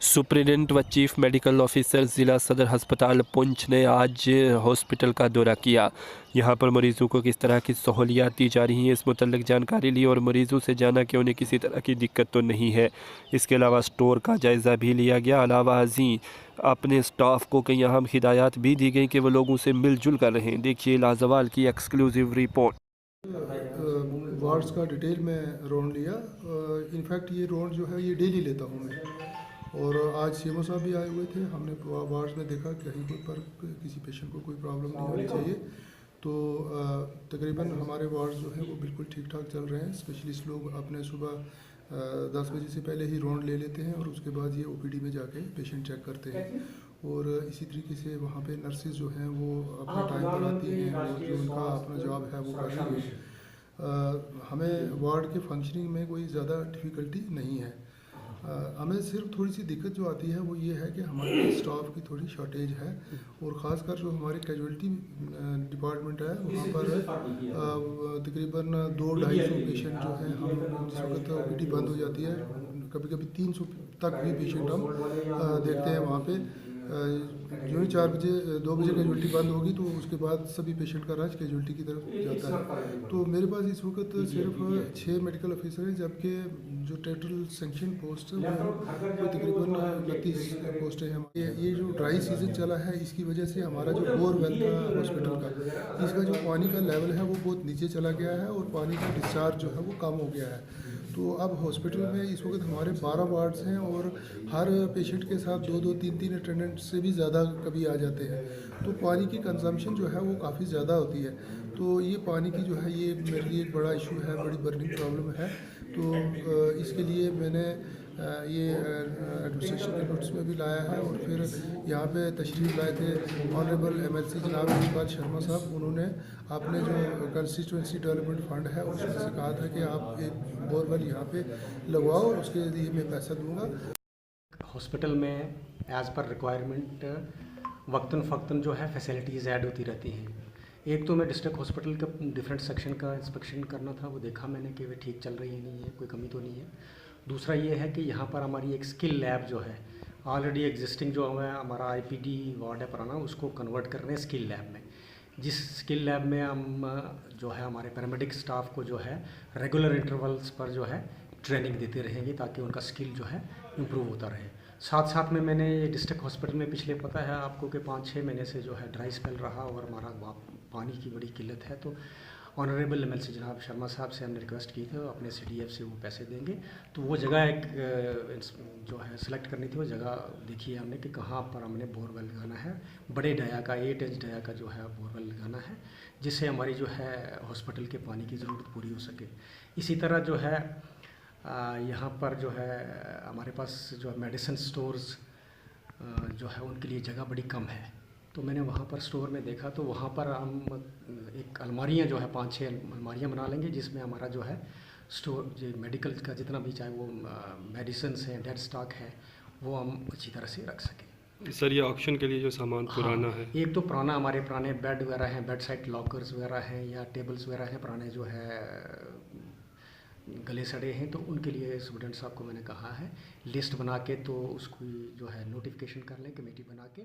Superintendent व chief medical officer ज़िला सदर अस्पताल पुंछ ने आज हॉस्पिटल का दौरा किया। यहां पर मरीज़ों को किस तरह की सहूलियात दी जा रही हैं, इस मुतल्लिक जानकारी ली और मरीज़ों से जाना कि उन्हें किसी तरह की दिक्कत तो नहीं है। इसके अलावा स्टोर का जायज़ा भी लिया गया। अलावा अजीं अपने स्टाफ को कई अहम हिदायत भी दी गई कि वो लोगों से मिलजुल कर रहें। देखिए लाजवाल की एक्सक्लूसिव रिपोर्ट। वार्ड्स का डिटेल में राउंड लिया। इनफैक्ट ये राउंड जो है ये डेली लेता हूँ मैं। और आज सीएमओ साहब भी आए हुए थे। हमने वार्ड्स में देखा कहीं पर किसी पेशेंट को कोई प्रॉब्लम नहीं होनी चाहिए। तो तकरीबन हमारे वार्ड्स जो हैं वो बिल्कुल ठीक ठाक चल रहे हैं। स्पेशलिस्ट लोग अपने सुबह 10 बजे से पहले ही राउंड ले लेते हैं और उसके बाद ये ओपीडी में जाके पेशेंट चेक करते हैं। और इसी तरीके से वहाँ पे नर्सेज जो हैं वो अपने टाइम पर आती हैं और जो उनका अपना जॉब है वो कर रही हैं। हमें वार्ड के फंक्शनिंग में कोई ज़्यादा डिफ़िकल्टी नहीं है। हमें सिर्फ थोड़ी सी दिक्कत जो आती है वो ये है कि हमारे स्टाफ की थोड़ी शॉर्टेज है। और ख़ासकर जो हमारे कैजुअल्टी डिपार्टमेंट है वहाँ पर तकरीबन 200-250 पेशेंट जो हैं हम जिस वक्त ओपीडी बंद हो जाती है कभी कभी 300 तक भी पेशेंट हम देखते हैं वहाँ पे। जो ही 4 बजे 2 बजे कैजुअल्टी बंद होगी तो उसके बाद सभी पेशेंट का रश कैजुअल्टी की तरफ जाता है। तो मेरे पास इस वक्त सिर्फ 6 मेडिकल ऑफिसर हैं, जबकि जो टोटल सेंक्शन पोस्ट है वो तकरीबन 29 पोस्टें हैं। ये जो ड्राई सीजन चला है इसकी वजह से हमारा जो बोरवेल था हॉस्पिटल का इसका जो पानी का लेवल है वो बहुत नीचे चला गया है और पानी का डिस्चार्ज जो है वो कम हो गया है। तो अब हॉस्पिटल में इस वक्त हमारे 12 वार्ड्स हैं और हर पेशेंट के साथ 2-2 3-3 अटेंडेंट से भी ज़्यादा कभी आ जाते हैं। तो पानी की कंजम्पशन जो है वो काफ़ी ज़्यादा होती है। तो ये पानी की जो है ये मेरे लिए एक बड़ा इशू है, बड़ी बर्निंग प्रॉब्लम है। तो इसके लिए मैंने ये एडमिनिस्ट्रेशन के नोटिस में भी लाया है और फिर यहाँ पे तशरीफ़ लाए थे ऑनरेबल एमएलसी जनाब इकबाल शर्मा साहब। उन्होंने अपने जो कंस्टिट्यूंसी डेवलपमेंट फंड है उसमें से कहा था कि आप एक बोरवेल यहाँ पे लगवाओ और उसके लिए मैं पैसा दूंगा। हॉस्पिटल में एज़ पर रिक्वायरमेंट वक्तन फ़क्तन जो है फैसिलिटीज़ ऐड होती रहती हैं। एक तो मैं डिस्ट्रिक्ट हॉस्पिटल का डिफरेंट सेक्शन का इंस्पेक्शन करना था, वो देखा मैंने कि वे ठीक चल रही है, नहीं है, कोई कमी तो नहीं है। दूसरा ये है कि यहाँ पर हमारी एक स्किल लैब जो है ऑलरेडी एग्जिस्टिंग जो हमारा आईपीडी वार्ड है पुराना उसको कन्वर्ट कर रहे हैं स्किल लैब में। जिस स्किल लैब में हम जो है हमारे पैरामेडिक स्टाफ को जो है रेगुलर इंटरवल्स पर जो है ट्रेनिंग देते रहेंगे ताकि उनका स्किल जो है इम्प्रूव होता रहे। साथ साथ में मैंने ये डिस्ट्रिक्ट हॉस्पिटल में पिछले पता है आपको कि 5-6 महीने से जो है ड्राई स्पेल रहा और हमारा वहाँ पानी की बड़ी किल्लत है। तो ऑनरेबल एमएलसी जनाब शर्मा साहब से हमने रिक्वेस्ट की थी अपने सीडीएफ से वो पैसे देंगे। तो वो जगह एक जो है सिलेक्ट करनी थी, वो जगह देखी है हमने कि कहाँ पर हमने बोरवेल लगाना है। बड़े डाया का 8 इंच डाया का जो है बोरवेल लगाना है जिससे हमारी जो है हॉस्पिटल के पानी की ज़रूरत पूरी हो सके। इसी तरह जो है यहाँ पर जो है हमारे पास जो है मेडिसिन स्टोर्स जो है उनके लिए जगह बड़ी कम है। तो मैंने वहाँ पर स्टोर में देखा तो वहाँ पर हम एक अलमारियाँ जो है 5-6 अलमारियाँ बना लेंगे जिसमें हमारा जो है स्टोर जो मेडिकल का जितना भी चाहे वो मेडिसिन है डेड स्टॉक है वो हम अच्छी तरह से रख सकें। सर ये ऑक्शन के लिए जो सामान पुराना है, एक तो पुराना हमारे पुराने बेड वगैरह हैं, बेड साइड लॉकर्स वगैरह हैं या टेबल्स वगैरह हैं पुराने जो है गले सड़े हैं, तो उनके लिए स्टूडेंट साहब को मैंने कहा है लिस्ट बना के तो उसकी जो है नोटिफिकेशन कर लें कमेटी बना के।